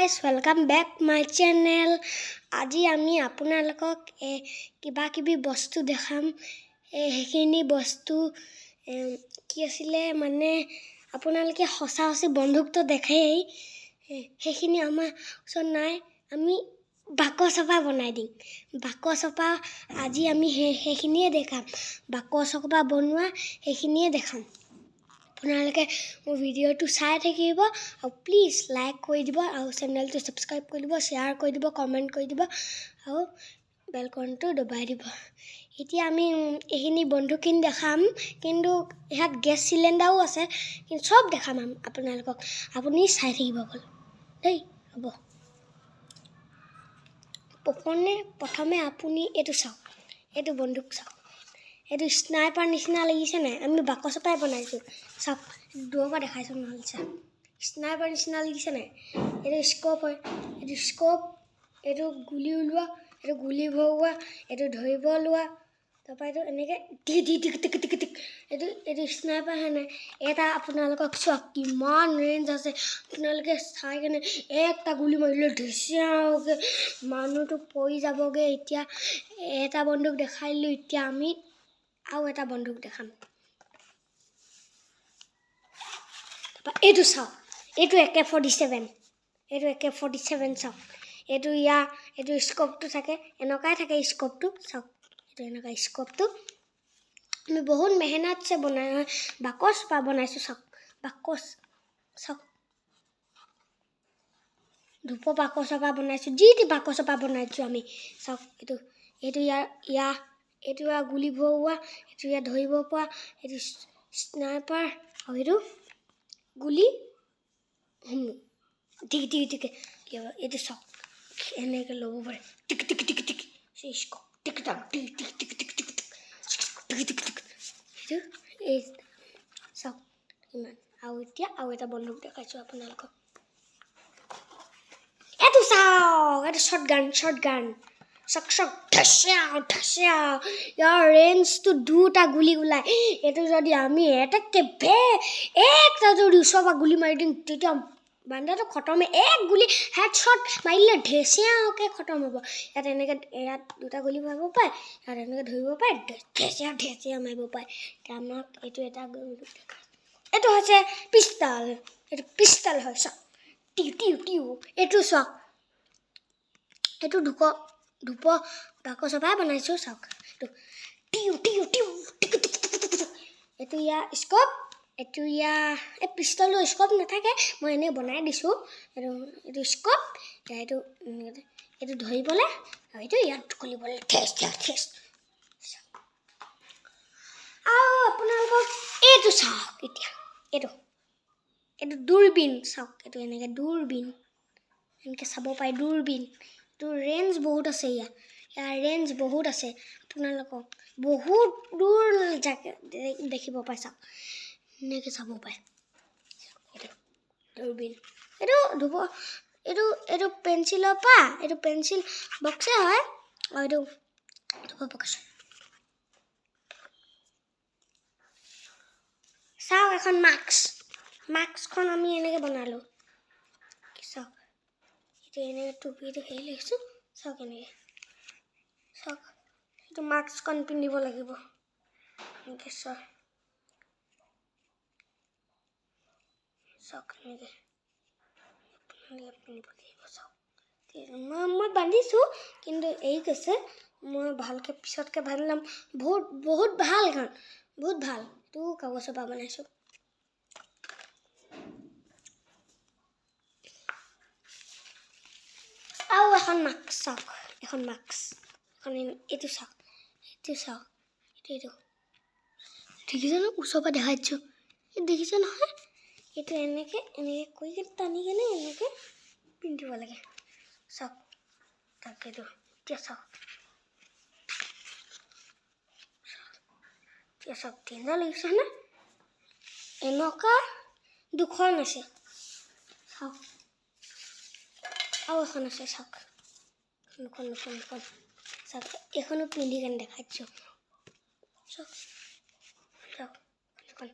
guys, welcome back my channel. আজি আমি আপোনালোকক কিবা কিবি বস্তু দেখাম। হেখিনি বস্তু কি আছিল মানে আপোনালোকে হসাহসি বন্ধুকটো দেখেই। হেখিনি আমাৰ ওচৰত নাই। আমি বাকচপা বনাই দিম। বাকচপা আজি আমি হেখিনিয়ে দেখাম। বাকচপা বনোৱা হেখিনিয়ে দেখাম। আপোনালোকে মোৰ ভিডিঅ'টো চাই থাকিব আৰু প্লিজ লাইক কৰি দিব আৰু চেনেলটো সাবস্ক্ৰাইব কৰি দিব, শ্বেয়াৰ কৰি দিব, কমেণ্ট কৰি দিব আৰু বেল আইকনটো দবাই দিব। এতিয়া আমি এইখিনি বন্ধুখিনি দেখাম, কিন্তু ইয়াত গেছ চিলিণ্ডাৰো আছে, কিন্তু সব দেখাম আপোনালোকক। আপুনি চাই থাকিব অকল দেই। হ'ব, প্ৰথমে আপুনি এইটো চাওক, এইটো বন্ধুক চাওক। এইটো স্নাইপাৰ নিচিনা লাগিছে নাই? আমি বাকচপাই বনাইছোঁ। চাওক, দূৰৰ পৰা দেখাইছোঁ নহ'লে চাওক। স্নাইপাৰ নিচিনা লাগিছে নাই? এইটো স্ক'প হয়, এইটো স্ক'প, এইটো গুলি ওলোৱা, এইটো গুলি ভৰোৱা, এইটো ধৰিব লোৱা, তাৰপৰা এইটো এনেকৈ টিক এইটো স্নাইপাৰ হয় নাই? এটা আপোনালোকক চাওক কিমান ৰেঞ্জ আছে। আপোনালোকে চাই কেনে একটা গুলি মাৰিলে ঢেচিয়াওকৈ মানুহটো পৰি যাবগৈ। এতিয়া এটা বন্ধুক দেখাই দিলোঁ, এতিয়া আমি আৰু এটা বন্ধুক দেখাম। এইটো চাওক, এইটো AK-47, এইটো AK-47 চাওক। এইটো স্ক'পটো থাকে, এনেকুৱাই থাকে স্ক'পটো চাওক। এইটো এনেকুৱা স্ক'পটো আমি বহুত মেহনতছে বনাই বাকচপা বনাইছোঁ। চাওক বাকচ, চাওক ধূপ বাকচপা বনাইছোঁ, যি বাকচপা বনাইছোঁ আমি। চাওক এইটো এইটো গুলি ভৰোৱা, এইটো ধৰিব পৰা, এইটো স্নাইপাৰ আৰু এইটো গুলি টিক এইটো চাওক এনেকৈ ল'ব পাৰে। টিক স্কপ এইটো এই চাওক ইমান। আৰু এতিয়া আৰু এটা বন্ধুক দেখাইছোঁ আপোনালোকক। এইটো চাওক, এইটো শ্বৰ্টগান চাওক ঢাচিয়াও। ইয়াৰ ৰেঞ্জটো দুটা গুলি ওলায়। এইটো যদি আমি একটা যদি ওচৰৰ পৰা গুলি মাৰি দিম, তেতিয়া বান্দাটো খতমে। এক গুলি হেডশ্বট মাৰিলে ঢেচিয়াওকৈ খতম হ'ব। ইয়াত দুটা গুলি মাৰিব পাৰে, ইয়াত এনেকৈ ধৰিব পাৰে, ঢেচিয়া মাৰিব পাৰে। এতিয়া আমাক এইটো এটা এইটো হৈছে পিষ্টল। এইটো পিষ্টল হয় চাওক। টিউ এইটো চাওক, এইটো ধূপ বাকচপাই বনাইছোঁ। চাওক এইটো টিউ এইটো ইয়াৰ স্ক'প। এইটো এই পিষ্টলটো স্ক'প নাথাকে, মই এনেই বনাই দিছোঁ। এইটো স্ক'প, এইটো ধৰিবলৈ আৰু এইটো ইয়াত খুলিবলৈ ঠেচ। আৰু আপোনালোকক এইটো চাওক। এতিয়া এইটো দূৰবীন চাওক। এইটো এনেকৈ দূৰবীন, এনেকৈ চাব পাৰে। দূৰবীন তোৰ ৰেঞ্জ বহুত আছে। ইয়াৰ ৰেঞ্জ বহুত আছে। আপোনালোকক বহুত দূৰ দেখিব পায়। চাওক এনেকৈ চাব পাৰে। এইটো দূৰবীন, এইটো পেঞ্চিলৰ পৰা, এইটো পেঞ্চিল বক্সে হয় আৰু এইটো ধূপ বক্স। চাওক এখন মাস্কখন আমি এনেকৈ বনালোঁ। চাওক এইটো এনেকৈ টুপিটো লাগিছোঁ। চাওক এনেকৈ, চাওক এইটো মাস্কখন পিন্ধিব লাগিব এনেকৈ। চাওক এনেকৈ পিন্ধিব লাগিব। চাওক মই বান্ধিছোঁ, কিন্তু এই কৈছে মই ভালকৈ পিছতকৈ বান্ধি ল'ম। বহুত ভাল এখন, বহুত ভাল। এইটো কাগজৰ পৰা বনাইছোঁ। আৰু এখন মাস্ক চাওক, এখন এইটো চাওক, এইটো দেখিছে ন? ওচৰৰ পৰা দেখাই দিছোঁ। এইটো দেখিছে নহয়? এইটো এনেকৈ কৰি টানি কেনে এনেকৈ পিন্ধিব লাগে। চাওক তাকেতো এতিয়া চাওক, তিনিটা লাগিছে নে? এনেকুৱা দুখন আছে। চাওক আৰু এখন আছে। চাওক দুখন চাওক, এইখনো পিন্ধি কেনে দেখাই দিছোঁ। চাওক দুখন।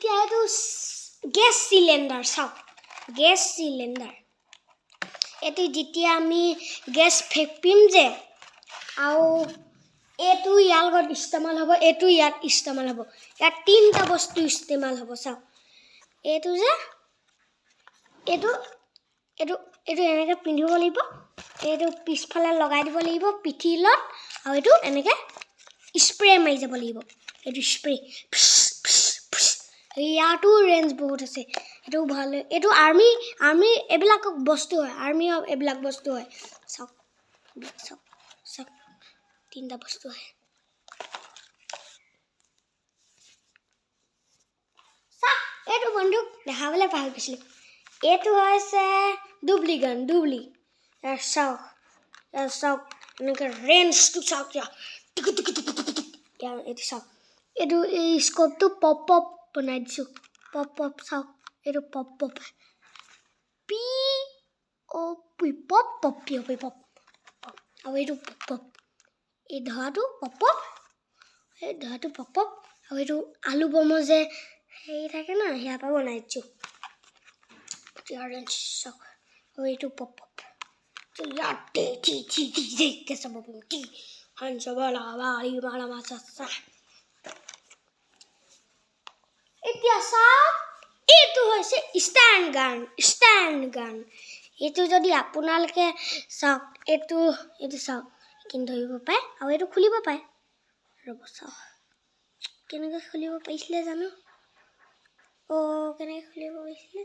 এতিয়া এইটো গেছ চিলিণ্ডাৰ চাওক গেছ চিলিণ্ডাৰ এইটো যেতিয়া আমি গেছ ফেকিম যে আৰু এইটো ইয়াৰ লগত ইস্তেমাল হ'ব এইটো ইয়াত ইস্তেমাল হ'ব ইয়াত তিনিটা বস্তু ইস্তেমাল হ'ব চাওক এইটো যে এইটো এইটো এইটো এনেকৈ পিন্ধিব লাগিব এইটো পিছফালে লগাই দিব লাগিব পিঠিলত আৰু এইটো এনেকৈ স্প্ৰে মাৰি যাব লাগিব এইটো স্প্ৰে ইয়াতো ৰেঞ্জ বহুত আছে এইটো ভাল এইটো আৰ্মি এইবিলাক বস্তু হয় আৰ্মি এইবিলাক বস্তু হয় চাওক চাওক চাওক তিনিটা বস্তু হয় চাওক এইটো বন্দুক দেখাবলৈ পাহৰি গৈছিলোঁ এইটো হৈছে ডুবলি গান ডুবলি চাওক এনেকৈ ৰেঞ্জটো চাওক এইটো চাওক এইটো এই স্কোপটো পপ বনাই দিছোঁ পপ চাওক এইটো পপ পি অ' পি পপ পি অ' পি পপ আৰু এইটো পপ এই ধোৱাটো পপ এই ধোৱাটো পপ আৰু এইটো আলু বমৰ যে হেৰি থাকে ন সেয়াৰ পৰা বনাই দিছোঁ চাওক আৰু এইটো পপ এতিয়া চাওক এইটো হৈছে ষ্টেণ্ড গান এইটো যদি আপোনালোকে চাওক এইটো চাওক কিন্তু ধৰিব পাৰে আৰু এইটো খুলিব পাৰে ৰ'ব চাওক কেনেকৈ খুলিব পাৰিছিলে জানো কেনেকৈ খুলিব পাৰিছিলে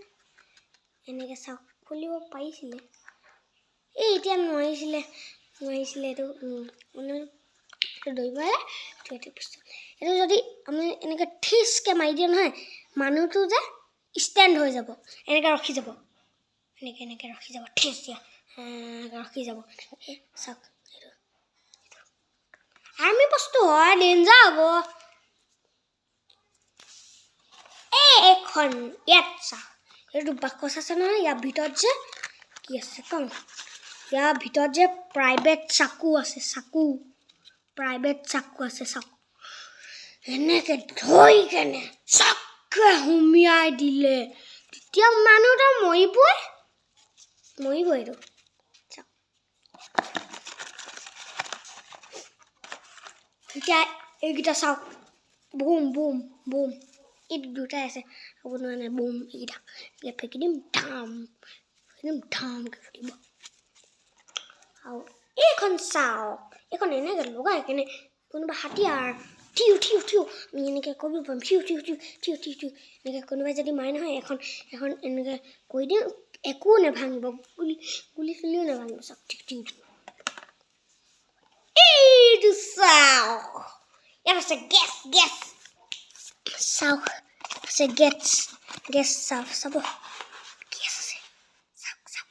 এনেকৈ চাওক খুলিব পাৰিছিলে এই এতিয়া নোৱাৰিছিলে এইটো ধৰিব এইটো যদি আমি এনেকৈ ঠিচকৈ মাৰি দিওঁ নহয় মানুহটো যে ষ্টেণ্ড হৈ যাব এনেকৈ ৰখি যাব এনেকৈ ৰখি যাব ঠিচ দিয়া ৰখি যাব চাওক এইটো আৰ্মি বস্তু হয় ডেঞ্জাৰ হ'ব এখন ইয়াত চাওক এইটো বাকচ আছে নহয় ইয়াৰ ভিতৰত যে কি আছে কম ইয়াৰ ভিতৰত যে প্ৰাইভেট চাকু আছে চাওক এনেকৈ ধৰি কেনে চাককৈ সুমিয়াই দিলে তেতিয়া মানুহটো মৰিবই এইটো চাওক এতিয়া এইকেইটা চাওক বুম এইটো দুটাই আছে হ'ব নোৱাৰে নাই বুম এইকেইটা ফেকি দিম ধামকৈ ফুটিব আৰু এইখন চাওক এইখন এনেকৈ লগাই কেনে কোনোবা হাতীয়াৰ ঠিউ আমি এনেকৈ কৰিব পাৰিম ঠিউ এনেকৈ কোনোবাই যদি মাৰে নহয় এখন এনেকৈ কৈ দিওঁ একো নেভাঙিব গুলি চুলিও নেভাঙিব চাওক ঠিউ এইটো চাওক ইয়াত আছে গেছ চাওক আছে গেছ চাব গেছ আছে চাওক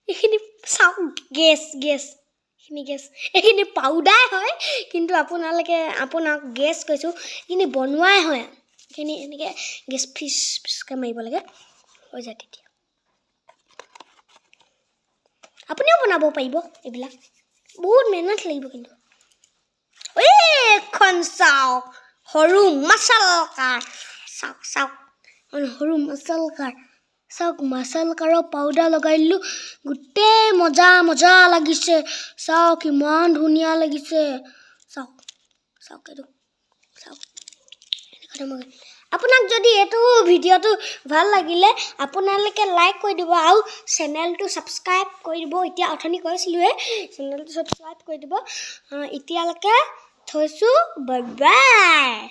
এইখিনি চাওক গেছ এইখিনি পাউডাৰ হয় কিন্তু আপোনাক গেছ কৈছোঁ এইখিনি বনোৱাই হয় এইখিনি এনেকৈ গেছ ফিচকৈ মাৰিব লাগে হৈ যায় তেতিয়া আপুনিও বনাব পাৰিব এইবিলাক বহুত মেহনত লাগিব কিন্তু এইখন চাওক সৰু মাছাল কাৰ চাওক সৰু মাছাল কাৰ চাওক মাছাল কাৰৰ পাউডাৰ লগাই দিলোঁ গোটেই মজা লাগিছে চাওক ইমান ধুনীয়া লাগিছে চাওক এইটো চাওক আপোনাক যদি এইটো ভিডিঅ'টো ভাল লাগিলে আপোনালোকে লাইক কৰি দিব আৰু চেনেলটো ছাবস্ক্ৰাইব কৰি দিব এতিয়া অথনি কৈছিলোঁৱে চেনেলটো ছাবস্ক্ৰাইব কৰি দিব এতিয়ালৈকে থৈছোঁ বাই